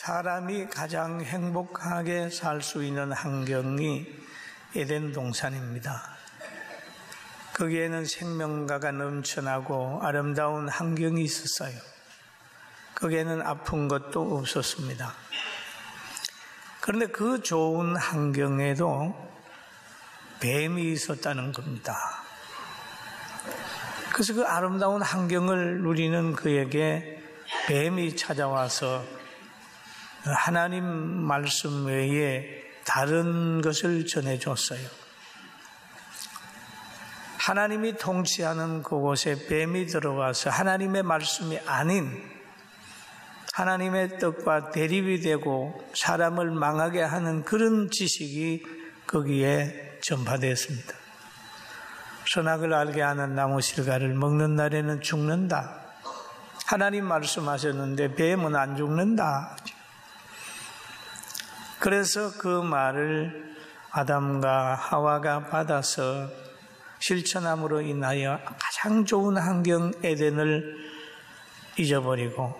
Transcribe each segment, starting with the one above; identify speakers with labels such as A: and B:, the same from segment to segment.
A: 사람이 가장 행복하게 살 수 있는 환경이 에덴 동산입니다. 거기에는 생명가가 넘쳐나고 아름다운 환경이 있었어요. 거기에는 아픈 것도 없었습니다. 그런데 그 좋은 환경에도 뱀이 있었다는 겁니다. 그래서 그 아름다운 환경을 누리는 그에게 뱀이 찾아와서 하나님 말씀 외에 다른 것을 전해줬어요. 하나님이 통치하는 그곳에 뱀이 들어와서 하나님의 말씀이 아닌 하나님의 뜻과 대립이 되고 사람을 망하게 하는 그런 지식이 거기에 전파되었습니다. 선악을 알게 하는 나무 실과를 먹는 날에는 죽는다. 하나님 말씀하셨는데 뱀은 안 죽는다. 그래서 그 말을 아담과 하와가 받아서 실천함으로 인하여 가장 좋은 환경 에덴을 잊어버리고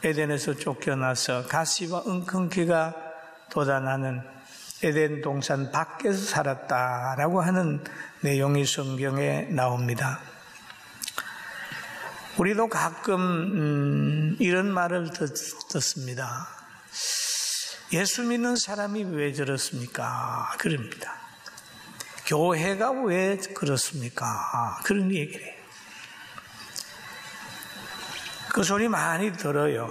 A: 에덴에서 쫓겨나서 가시와 웅큼기가 돋아나는 에덴 동산 밖에서 살았다라고 하는 내용이 성경에 나옵니다. 우리도 가끔 이런 말을 듣습니다. 예수 믿는 사람이 왜 저렇습니까? 그럽니다. 교회가 왜 그렇습니까? 그런 얘기를 해요. 그 소리 많이 들어요.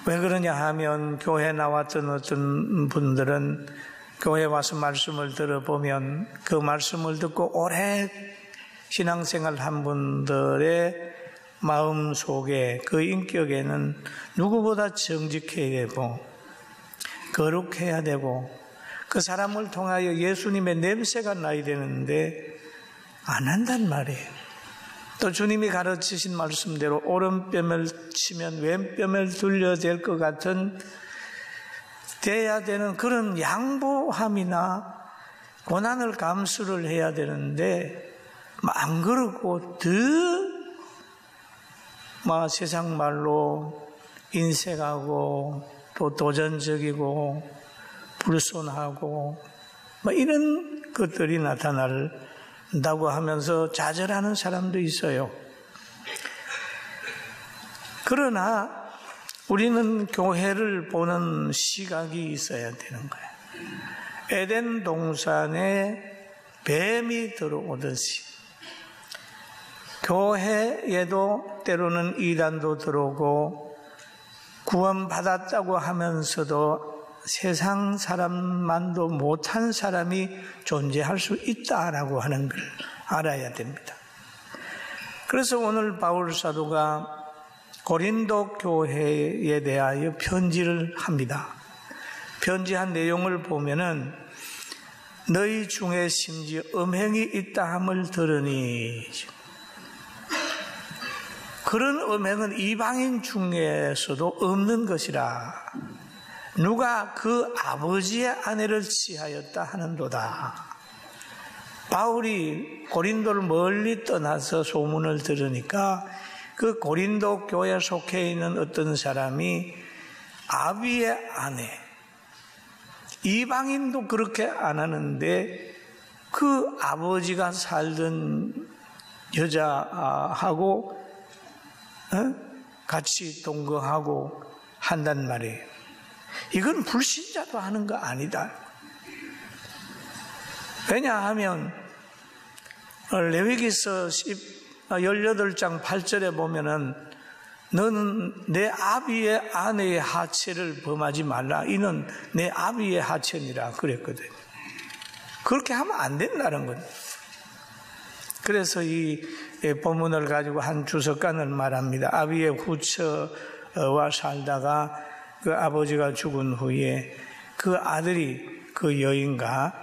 A: 왜 그러냐 하면 교회 나왔던 어떤 분들은 교회 와서 말씀을 들어보면 그 말씀을 듣고 오래 신앙생활 한 분들의 마음 속에 그 인격에는 누구보다 정직해야 되고 거룩해야 되고 그 사람을 통하여 예수님의 냄새가 나야 되는데 안 한단 말이에요. 또 주님이 가르치신 말씀대로 오른뺨을 치면 왼뺨을 돌려야 될 것 같은 돼야 되는 그런 양보함이나 고난을 감수를 해야 되는데 안 그러고 더 세상 말로 인색하고 또 도전적이고 불손하고 이런 것들이 나타난다고 하면서 좌절하는 사람도 있어요. 그러나 우리는 교회를 보는 시각이 있어야 되는 거예요. 에덴 동산에 뱀이 들어오듯이 교회에도 때로는 이단도 들어오고 구원받았다고 하면서도 세상 사람만도 못한 사람이 존재할 수 있다라고 하는 걸 알아야 됩니다. 그래서 오늘 바울 사도가 고린도 교회에 대하여 편지를 합니다. 편지한 내용을 보면은 너희 중에 심지어 음행이 있다 함을 들으니 그런 음행은 이방인 중에서도 없는 것이라 누가 그 아버지의 아내를 취하였다 하는도다. 바울이 고린도를 멀리 떠나서 소문을 들으니까 그 고린도 교회에 속해 있는 어떤 사람이 아비의 아내, 이방인도 그렇게 안 하는데 그 아버지가 살던 여자하고 같이 동거하고 한단 말이에요. 이건 불신자도 하는 거 아니다. 왜냐하면 레위기서 18장 8절에 보면은 너는 내 아비의 아내의 하체를 범하지 말라. 이는 내 아비의 하체니라 그랬거든. 그렇게 하면 안 된다는 거예요. 그래서 이 본문을 가지고 한 주석가는 말합니다. 아비의 후처와 살다가 그 아버지가 죽은 후에 그 아들이 그 여인과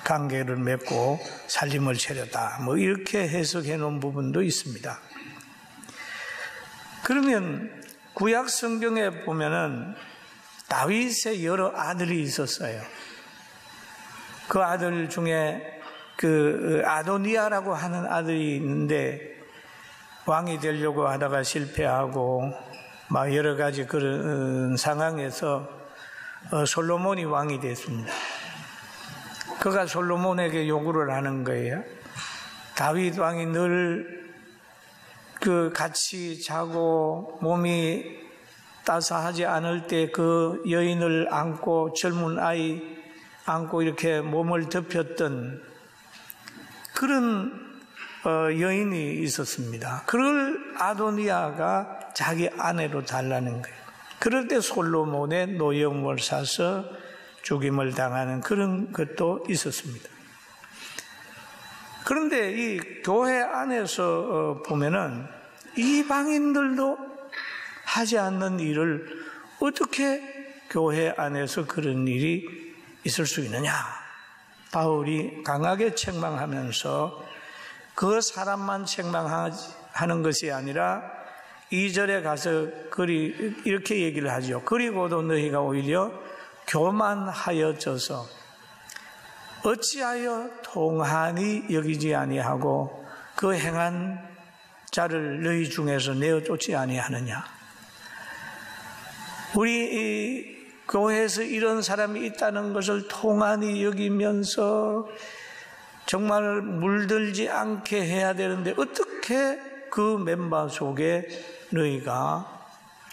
A: 관계를 맺고 살림을 차렸다. 이렇게 해석해 놓은 부분도 있습니다. 그러면 구약 성경에 보면은 다윗의 여러 아들이 있었어요. 그 아들 중에 그 아도니아라고 하는 아들이 있는데 왕이 되려고 하다가 실패하고 여러 가지 그런 상황에서 솔로몬이 왕이 됐습니다. 그가 솔로몬에게 요구를 하는 거예요. 다윗 왕이 늘 같이 자고 몸이 따스하지 않을 때 그 여인을 안고 젊은 아이 안고 이렇게 몸을 덮였던 그런 여인이 있었습니다. 그걸 아도니아가 자기 아내로 달라는 거예요. 그럴 때 솔로몬의 노여움을 사서 죽임을 당하는 그런 것도 있었습니다. 그런데 이 교회 안에서 보면은 이방인들도 하지 않는 일을 어떻게 교회 안에서 그런 일이 있을 수 있느냐? 바울이 강하게 책망하면서 그 사람만 책망하는 것이 아니라 2절에 가서 이렇게 얘기를 하죠. 그리고도 너희가 오히려 교만하여져서 어찌하여 통한이 여기지 아니하고 그 행한 자를 너희 중에서 내어 쫓지 아니하느냐. 우리 이 교회에서 이런 사람이 있다는 것을 통한이 여기면서 정말 물들지 않게 해야 되는데 어떻게 그 멤버 속에 너희가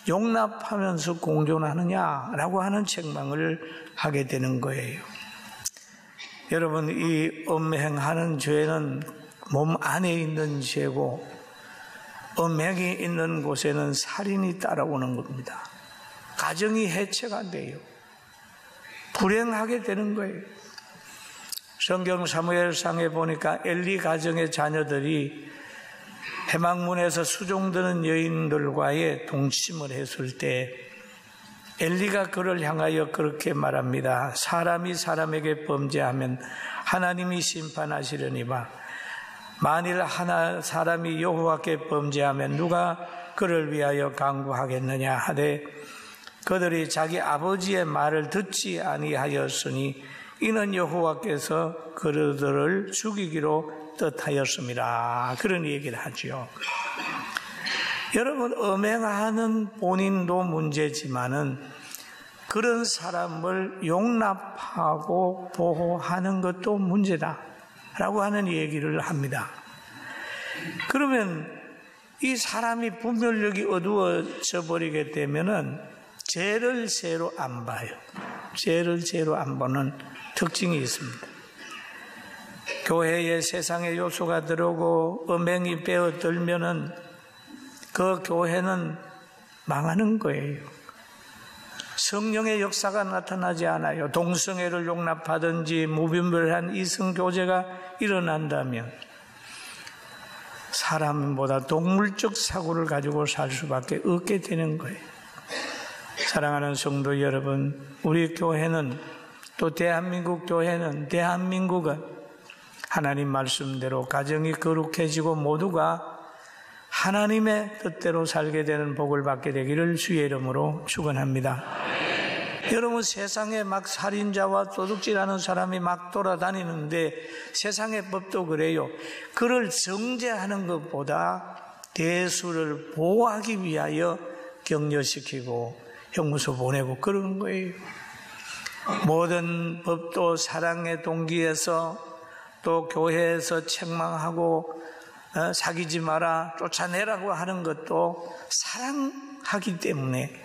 A: 용납하면서 공존하느냐라고 하는 책망을 하게 되는 거예요. 여러분, 이 음행하는 죄는 몸 안에 있는 죄고 음행이 있는 곳에는 살인이 따라오는 겁니다. 가정이 해체가 돼요. 불행하게 되는 거예요. 성경 사무엘상에 보니까 엘리 가정의 자녀들이 해막문에서 수종드는 여인들과의 동침을 했을 때 엘리가 그를 향하여 그렇게 말합니다. 사람이 사람에게 범죄하면 하나님이 심판하시려니와 만일 사람이 여호와께 범죄하면 누가 그를 위하여 강구하겠느냐 하되 그들이 자기 아버지의 말을 듣지 아니하였으니 이는 여호와께서 그들을 죽이기로 뜻하였습니다. 그런 얘기를 하죠. 여러분, 음행하는 본인도 문제지만은 그런 사람을 용납하고 보호하는 것도 문제다라고 하는 얘기를 합니다. 그러면 이 사람이 분별력이 어두워져 버리게 되면은 죄를 죄로 안 봐요. 죄를 죄로 안 보는 특징이 있습니다. 교회에 세상의 요소가 들어오고 음행이 빼어들면은 그 교회는 망하는 거예요. 성령의 역사가 나타나지 않아요. 동성애를 용납하든지 무분별한 이성교제가 일어난다면 사람보다 동물적 사고를 가지고 살 수밖에 없게 되는 거예요. 사랑하는 성도 여러분, 우리 교회는 또 대한민국은 하나님 말씀대로 가정이 거룩해지고 모두가 하나님의 뜻대로 살게 되는 복을 받게 되기를 주의 이름으로 축원합니다. 여러분, 세상에 막 살인자와 도둑질하는 사람이 막 돌아다니는데 세상의 법도 그래요. 그를 정죄하는 것보다 대수를 보호하기 위하여 격려시키고 형무소 보내고 그러는 거예요. 모든 법도 사랑의 동기에서 또 교회에서 책망하고 사귀지 마라, 쫓아내라고 하는 것도 사랑하기 때문에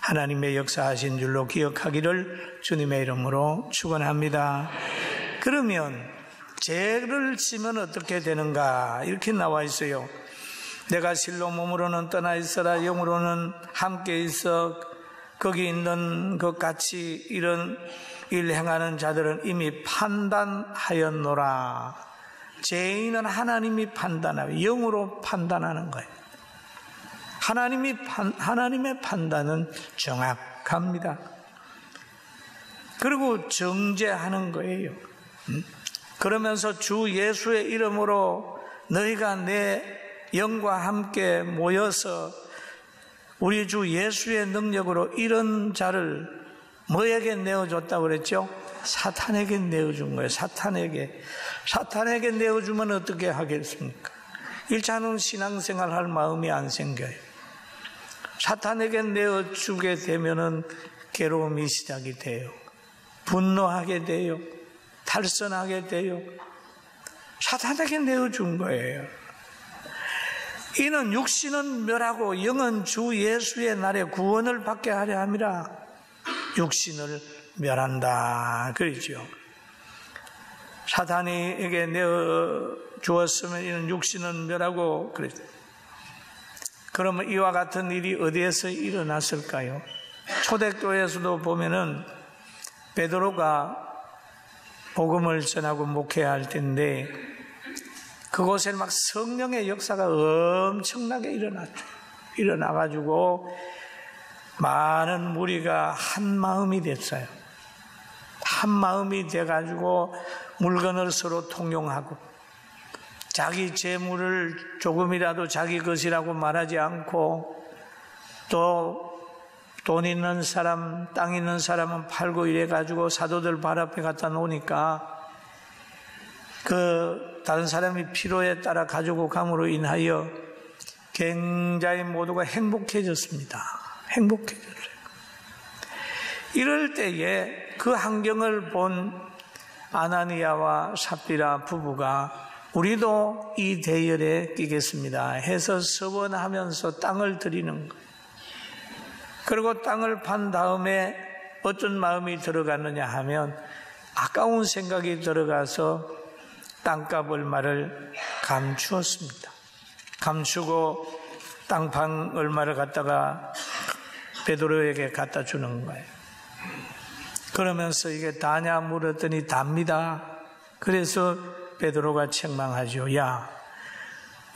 A: 하나님의 역사하신 줄로 기억하기를 주님의 이름으로 축원합니다. 그러면 죄를 지면 어떻게 되는가? 이렇게 나와 있어요. 내가 실로 몸으로는 떠나 있어라, 영으로는 함께 있어. 거기 있는 것 같이 이런 일 행하는 자들은 이미 판단하였노라. 죄인은 하나님이 판단하고 영으로 판단하는 거예요. 하나님의 판단은 정확합니다. 그리고 정죄하는 거예요. 그러면서 주 예수의 이름으로 너희가 내 영과 함께 모여서 우리 주 예수의 능력으로 이런 자를 뭐에게 내어줬다고 그랬죠? 사탄에게 내어준 거예요. 사탄에게 내어주면 어떻게 하겠습니까? 1차는 신앙생활 할 마음이 안 생겨요. 사탄에게 내어주게 되면은 괴로움이 시작이 돼요. 분노하게 돼요. 탈선하게 돼요. 사탄에게 내어준 거예요. 이는 육신은 멸하고 영은 주 예수의 날에 구원을 받게 하려 함이라. 육신을 멸한다 그러죠. 사탄에게 내어 주었으면 이는 육신은 멸하고 그랬죠. 그러면 이와 같은 일이 어디에서 일어났을까요? 초대교회에서도 보면은 베드로가 복음을 전하고 목회할 텐데 그곳에 막 성령의 역사가 엄청나게 일어났죠. 일어나가지고 많은 무리가 한 마음이 됐어요. 한 마음이 돼가지고 물건을 서로 통용하고 자기 재물을 조금이라도 자기 것이라고 말하지 않고 또 돈 있는 사람, 땅 있는 사람은 팔고 이래가지고 사도들 발 앞에 갖다 놓으니까 다른 사람이 필요에 따라 가지고 감으로 인하여 굉장히 모두가 행복해졌습니다. 행복해졌어요. 이럴 때에 그 환경을 본 아나니아와 삽비라 부부가 우리도 이 대열에 끼겠습니다 해서 서원하면서 땅을 드리는 거예요. 그리고 땅을 판 다음에 어떤 마음이 들어갔느냐 하면 아까운 생각이 들어가서 땅값 얼마를 감추었습니다. 감추고 땅판 얼마를 갖다가 베드로에게 갖다 주는 거예요. 그러면서 이게 다냐 물었더니 답니다. 그래서 베드로가 책망하죠. 야,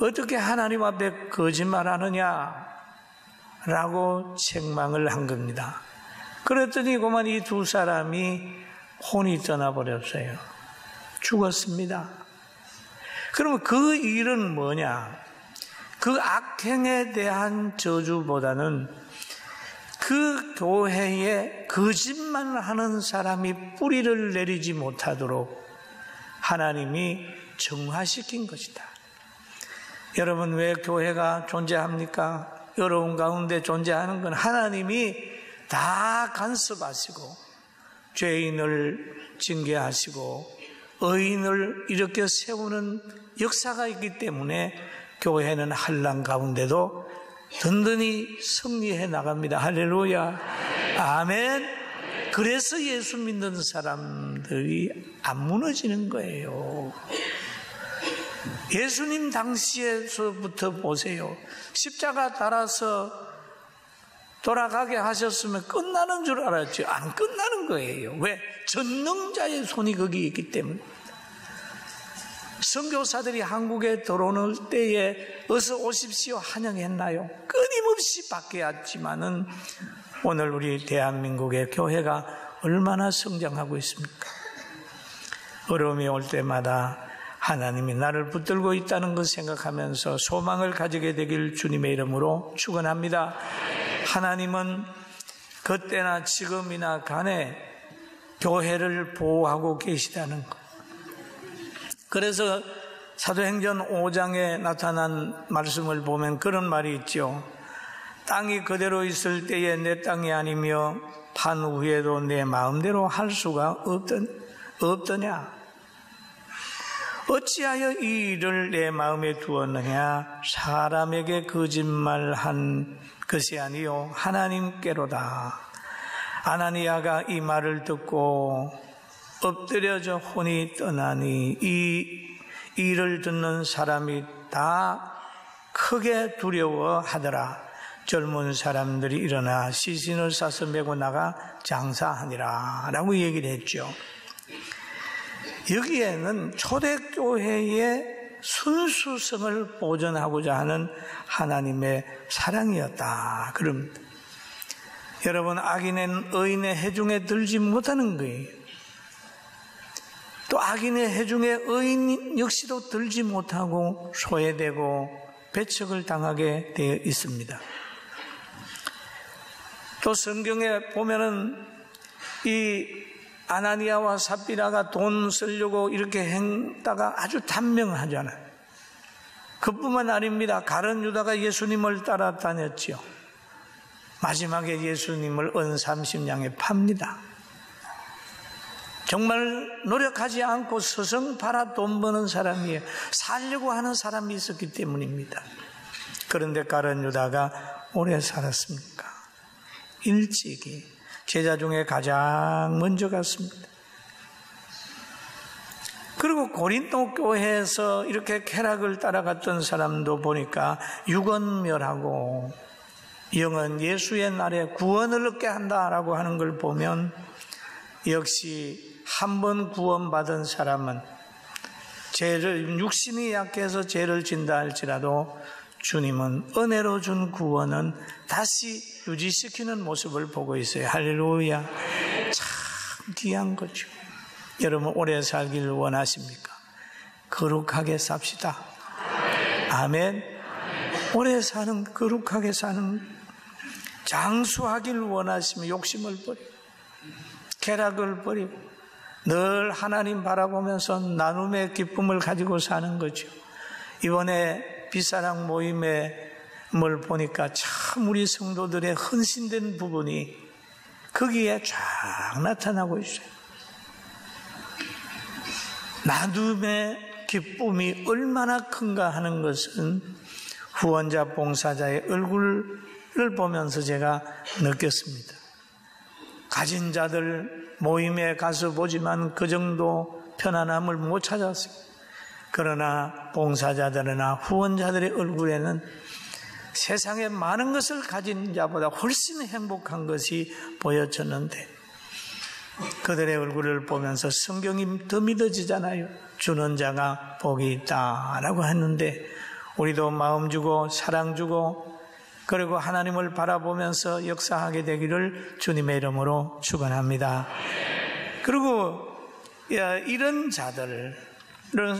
A: 어떻게 하나님 앞에 거짓말하느냐? 라고 책망을 한 겁니다. 그랬더니 그만 이 두 사람이 혼이 떠나버렸어요. 죽었습니다. 그러면 그 일은 뭐냐? 그 악행에 대한 저주보다는 그 교회에 거짓말하는 사람이 뿌리를 내리지 못하도록 하나님이 정화시킨 것이다. 여러분, 왜 교회가 존재합니까? 여러분 가운데 존재하는 건 하나님이 다 간섭하시고 죄인을 징계하시고 의인을 일으켜 세우는 역사가 있기 때문에 교회는 환난 가운데도 든든히 승리해 나갑니다. 할렐루야. 아멘. 그래서 예수 믿는 사람들이 안 무너지는 거예요. 예수님 당시에서부터 보세요. 십자가 달아서 돌아가게 하셨으면 끝나는 줄 알았죠. 안 끝나는 거예요. 왜? 전능자의 손이 거기 있기 때문에. 선교사들이 한국에 들어오는 때에 어서 오십시오 환영했나요? 끊임없이 바뀌었지만은 오늘 우리 대한민국의 교회가 얼마나 성장하고 있습니까? 어려움이 올 때마다 하나님이 나를 붙들고 있다는 것 생각하면서 소망을 가지게 되길 주님의 이름으로 축원합니다. 하나님은 그때나 지금이나 간에 교회를 보호하고 계시다는 것. 그래서 사도행전 5장에 나타난 말씀을 보면 그런 말이 있죠. 땅이 그대로 있을 때에 내 땅이 아니며 판 후에도 내 마음대로 할 수가 없더냐. 어찌하여 이 일을 내 마음에 두었느냐. 사람에게 거짓말한 것이 아니요 하나님께로다. 아나니아가 이 말을 듣고 엎드려져 혼이 떠나니 이 일을 듣는 사람이 다 크게 두려워하더라. 젊은 사람들이 일어나 시신을 싸서 메고 나가 장사하니라 라고 얘기를 했죠. 여기에는 초대교회의 순수성을 보존하고자 하는 하나님의 사랑이었다 그럽니다. 여러분, 악인은 의인의 해중에 들지 못하는 거예요. 또 악인의 해중에 의인 역시도 들지 못하고 소외되고 배척을 당하게 되어 있습니다. 또 성경에 보면은 이 아나니아와 삽비라가 돈 쓰려고 이렇게 행다가 아주 단명하잖아요. 그뿐만 아닙니다. 가룟 유다가 예수님을 따라다녔죠. 마지막에 예수님을 은 30냥에 팝니다. 정말 노력하지 않고 스승 팔아 돈 버는 사람이에요. 살려고 하는 사람이 있었기 때문입니다. 그런데 가룟 유다가 오래 살았습니까? 일찍이 제자 중에 가장 먼저 갔습니다. 그리고 고린도 교회에서 이렇게 쾌락을 따라갔던 사람도 보니까 육언멸하고 영은 예수의 날에 구원을 얻게 한다라고 하는 걸 보면 역시 한 번 구원받은 사람은 육신이 약해서 죄를 진다 할지라도 주님은 은혜로 준 구원은 다시 유지시키는 모습을 보고 있어요. 할렐루야. 참 귀한 거죠. 여러분 오래 살기를 원하십니까? 거룩하게 삽시다. 아멘. 오래 사는, 거룩하게 사는, 장수하기를 원하시면 욕심을 버리고 쾌락을 버리고 늘 하나님 바라보면서 나눔의 기쁨을 가지고 사는 거죠. 이번에 빛사랑 모임을 보니까 참 우리 성도들의 헌신된 부분이 거기에 쫙 나타나고 있어요. 나눔의 기쁨이 얼마나 큰가 하는 것은 후원자 봉사자의 얼굴을 보면서 제가 느꼈습니다. 가진 자들 모임에 가서 보지만 그 정도 편안함을 못 찾았어요. 그러나 봉사자들이나 후원자들의 얼굴에는 세상에 많은 것을 가진 자보다 훨씬 행복한 것이 보여졌는데 그들의 얼굴을 보면서 성경이 더 믿어지잖아요. 주는 자가 복이 있다라고 했는데 우리도 마음 주고 사랑 주고 그리고 하나님을 바라보면서 역사하게 되기를 주님의 이름으로 축원합니다. 그리고 이런 자들을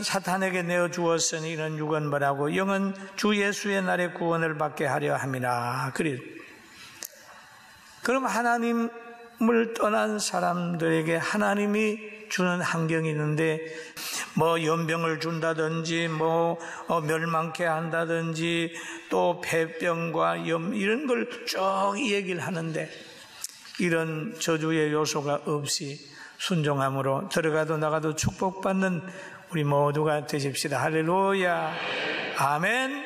A: 사탄에게 내어주었으니 이런 육언벌하고 영은 주 예수의 날에 구원을 받게 하려 함이라. 그럼 하나님을 떠난 사람들에게 하나님이 주는 환경이 있는데 뭐 연병을 준다든지 뭐 멸망케 한다든지 또 폐병과 염 이런 걸 쭉 얘기를 하는데 이런 저주의 요소가 없이 순종함으로 들어가도 나가도 축복받는 우리 모두가 되십시다. 할렐루야. 아멘.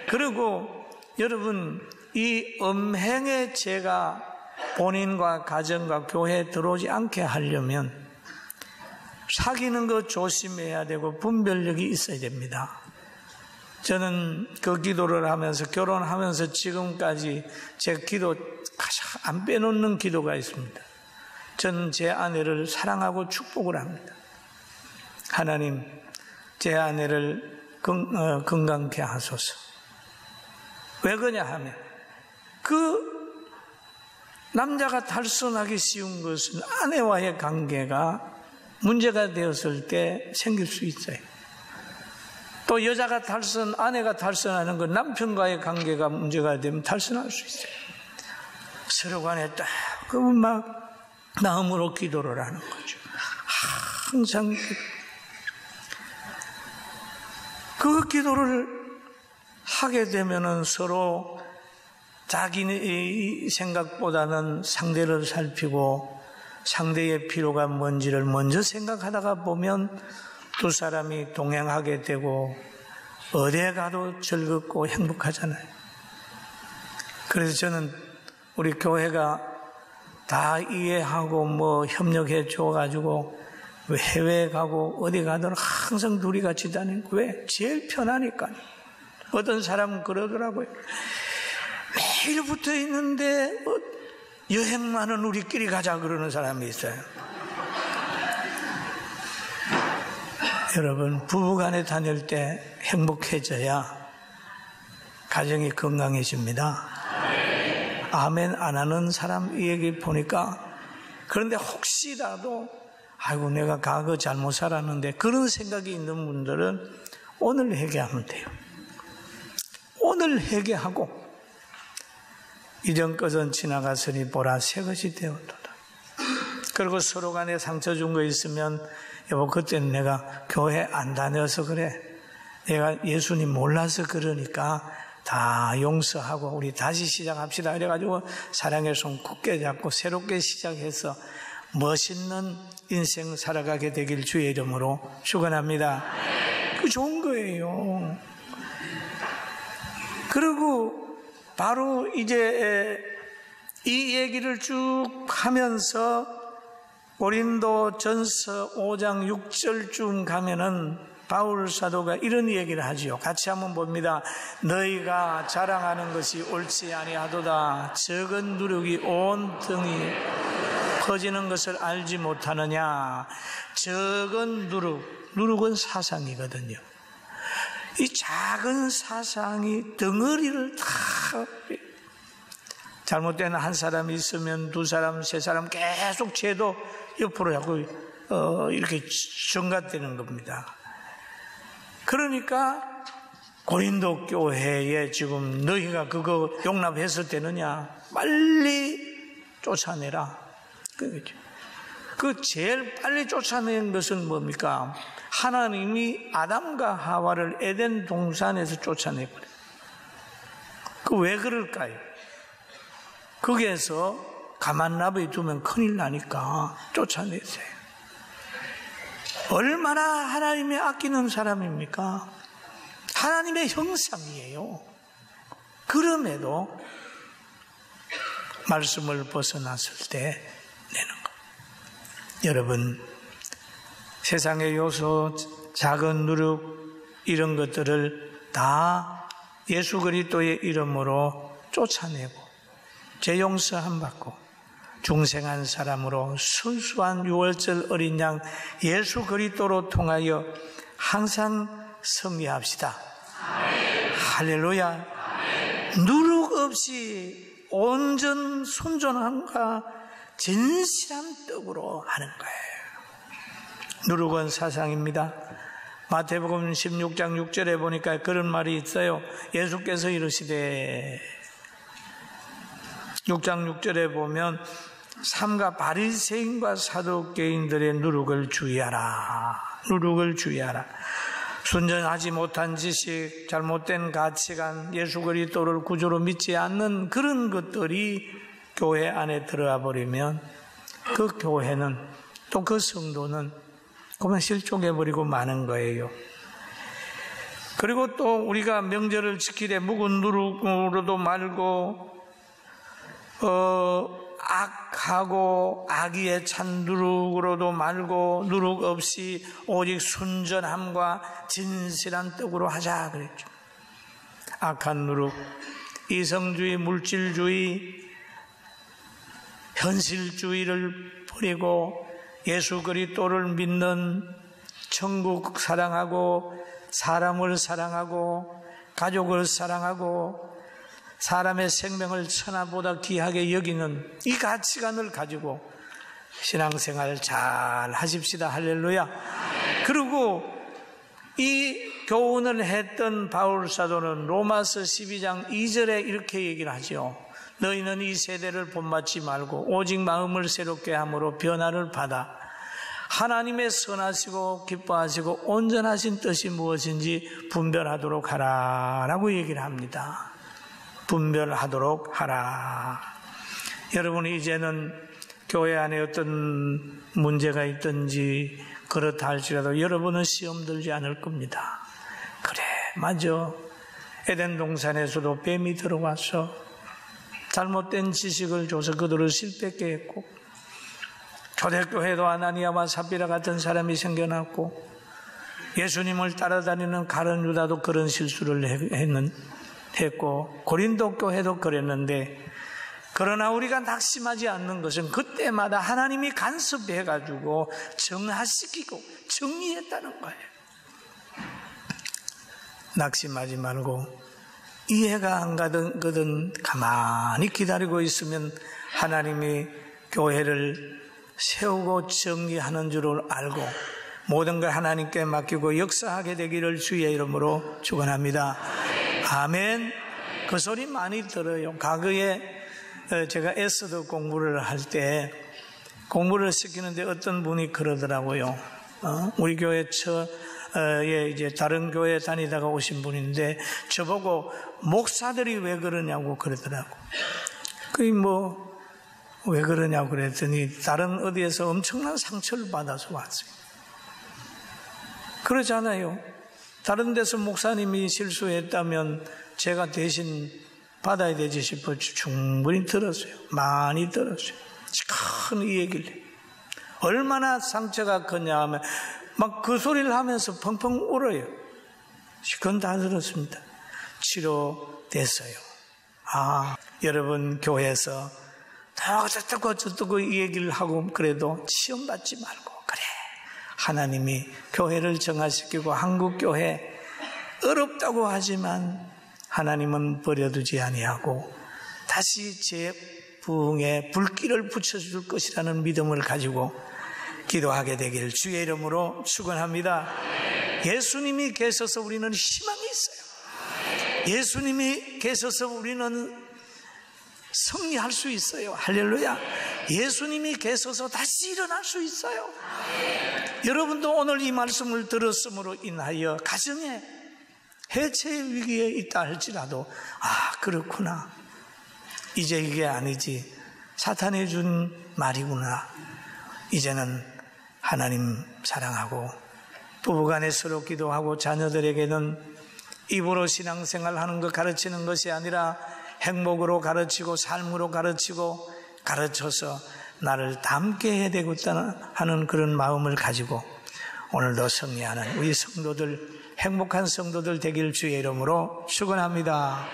A: 그리고 여러분 이 음행의 죄가 본인과 가정과 교회에 들어오지 않게 하려면 사귀는 거 조심해야 되고 분별력이 있어야 됩니다. 저는 그 기도를 하면서 결혼하면서 지금까지 제 기도 가장 안 빼놓는 기도가 있습니다. 저는 제 아내를 사랑하고 축복을 합니다. 하나님, 제 아내를 건강케 하소서. 왜 그러냐 하면 그 남자가 탈선하기 쉬운 것은 아내와의 관계가 문제가 되었을 때 생길 수 있어요. 또 여자가 아내가 탈선하는 건 남편과의 관계가 문제가 되면 탈선할 수 있어요. 서로 간에 딱 그러면 막 마음으로 기도를 하는 거죠. 항상 그 기도를 하게 되면은 서로 자기 생각보다는 상대를 살피고 상대의 필요가 뭔지를 먼저 생각하다가 보면 두 사람이 동행하게 되고 어디에 가도 즐겁고 행복하잖아요. 그래서 저는 우리 교회가 다 이해하고 뭐 협력해 줘가지고 해외에 가고 어디 가든 항상 둘이 같이 다니고 왜? 제일 편하니까. 어떤 사람은 그러더라고요. 매일 붙어 있는데 여행만은 우리끼리 가자 그러는 사람이 있어요. 여러분 부부간에 다닐 때 행복해져야 가정이 건강해집니다. 아멘 안 하는 사람 얘기 보니까 그런데 혹시라도 아이고 내가 과거 잘못 살았는데 그런 생각이 있는 분들은 오늘 회개하면 돼요. 오늘 회개하고 이전 것은 지나갔으니 보라 새 것이 되었도다. 그리고 서로 간에 상처 준 거 있으면 여보 그때는 내가 교회 안 다녀서 그래. 내가 예수님 몰라서 그러니까 다 용서하고 우리 다시 시작합시다. 그래가지고 사랑의 손 굳게 잡고 새롭게 시작해서 멋있는 인생 살아가게 되길 주의 이름으로 축원합니다. 그 좋은 거예요. 그리고 바로 이제 이 얘기를 쭉 하면서 고린도전서 5장 6절쯤 가면은 바울 사도가 이런 얘기를 하지요. 같이 한번 봅니다. 너희가 자랑하는 것이 옳지 아니하도다. 적은 누룩이 온 등이 퍼지는 것을 알지 못하느냐. 적은 누룩은 사상이거든요. 이 작은 사상이 덩어리를 다, 잘못된 한 사람이 있으면 두 사람, 세 사람 계속 죄도 옆으로 자꾸 이렇게 전가되는 겁니다. 그러니까 고린도 교회에 지금 너희가 그거 용납했을 때느냐, 빨리 쫓아내라. 그 제일 빨리 쫓아낸 것은 뭡니까? 하나님이 아담과 하와를 에덴 동산에서 쫓아내버려요. 그 왜 그럴까요? 거기에서 가만 놔둬 두면 큰일 나니까 쫓아내세요. 얼마나 하나님이 아끼는 사람입니까? 하나님의 형상이에요. 그럼에도 말씀을 벗어났을 때 내는 것. 여러분, 세상의 요소, 작은 누룩 이런 것들을 다 예수 그리스도의 이름으로 쫓아내고 죄 용서함 받고 중생한 사람으로 순수한 유월절 어린 양 예수 그리스도로 통하여 항상 승리합시다. 아멘. 할렐루야. 아멘. 누룩 없이 온전 순전함과 진실한 떡으로 하는 거예요. 누룩은 사상입니다. 마태복음 16장 6절에 보니까 그런 말이 있어요. 예수께서 이르시되 6장 6절에 보면 삼가 바리새인과 사두개인들의 누룩을 주의하라. 누룩을 주의하라. 순전하지 못한 지식, 잘못된 가치관, 예수 그리스도를 구주로 믿지 않는 그런 것들이 교회 안에 들어와 버리면 그 교회는 또 그 성도는 그만 실종해버리고 마는 거예요. 그리고 또 우리가 명절을 지키되 묵은 누룩으로도 말고 악하고 악의에 찬 누룩으로도 말고 누룩 없이 오직 순전함과 진실한 떡으로 하자 그랬죠. 악한 누룩, 이성주의, 물질주의, 현실주의를 버리고 예수 그리스도를 믿는, 천국 사랑하고 사람을 사랑하고 가족을 사랑하고 사람의 생명을 천하보다 귀하게 여기는 이 가치관을 가지고 신앙생활 잘 하십시다. 할렐루야. 그리고 이 교훈을 했던 바울 사도는 로마서 12장 2절에 이렇게 얘기를 하죠. 너희는 이 세대를 본받지 말고 오직 마음을 새롭게 함으로 변화를 받아 하나님의 선하시고 기뻐하시고 온전하신 뜻이 무엇인지 분별하도록 하라 라고 얘기를 합니다. 분별하도록 하라. 여러분이 이제는 교회 안에 어떤 문제가 있든지 그렇다 할지라도 여러분은 시험 들지 않을 겁니다. 그래, 맞아. 에덴 동산에서도 뱀이 들어와서 잘못된 지식을 줘서 그들을 실패하게 했고, 초대교회도 아나니아와 삽비라 같은 사람이 생겨났고, 예수님을 따라다니는 가룟 유다도 그런 실수를 했고, 고린도 교회도 그랬는데, 그러나 우리가 낙심하지 않는 것은 그때마다 하나님이 간섭해가지고 정화시키고 정리했다는 거예요. 낙심하지 말고 이해가 안 가거든 가만히 기다리고 있으면 하나님이 교회를 세우고 정리하는 줄을 알고 모든 걸 하나님께 맡기고 역사하게 되기를 주의 이름으로 축원합니다. 아멘. 그 소리 많이 들어요. 과거에 제가 에스더 공부를 할 때 공부를 시키는데 어떤 분이 그러더라고요. 우리 교회 이제 다른 교회 다니다가 오신 분인데 저보고 목사들이 왜 그러냐고 그러더라고. 그게 왜 그러냐고 그랬더니 다른 어디에서 엄청난 상처를 받아서 왔어요. 그러잖아요. 다른 데서 목사님이 실수했다면 제가 대신 받아야 되지 싶어 충분히 들었어요. 많이 들었어요. 큰 이 얘기를. 얼마나 상처가 컸냐 하면 막 그 소리를 하면서 펑펑 울어요. 그건 다 들었습니다. 치료됐어요. 여러분 교회에서 어쩌고 이 얘기를 하고 그래도 시험받지 말고 그래. 하나님이 교회를 정화시키고 한국교회 어렵다고 하지만 하나님은 버려두지 아니하고 다시 제 부흥에 불길을 붙여줄 것이라는 믿음을 가지고 기도하게 되기를 주의 이름으로 축원합니다. 예수님이 계셔서 우리는 희망이 있어요. 예수님이 계셔서 우리는 승리할 수 있어요. 할렐루야. 예수님이 계셔서 다시 일어날 수 있어요. 여러분도 오늘 이 말씀을 들었음으로 인하여 가정에 해체의 위기에 있다 할지라도 그렇구나. 이제 이게 아니지. 사탄이 준 말이구나. 이제는 하나님 사랑하고 부부간에 서로 기도하고 자녀들에게는 입으로 신앙생활하는 것 가르치는 것이 아니라 행복으로 가르치고 삶으로 가르치고 가르쳐서 나를 닮게 해야 되겠다 하는 그런 마음을 가지고 오늘도 승리하는 우리 성도들, 행복한 성도들 되길 주의 이름으로 축원합니다.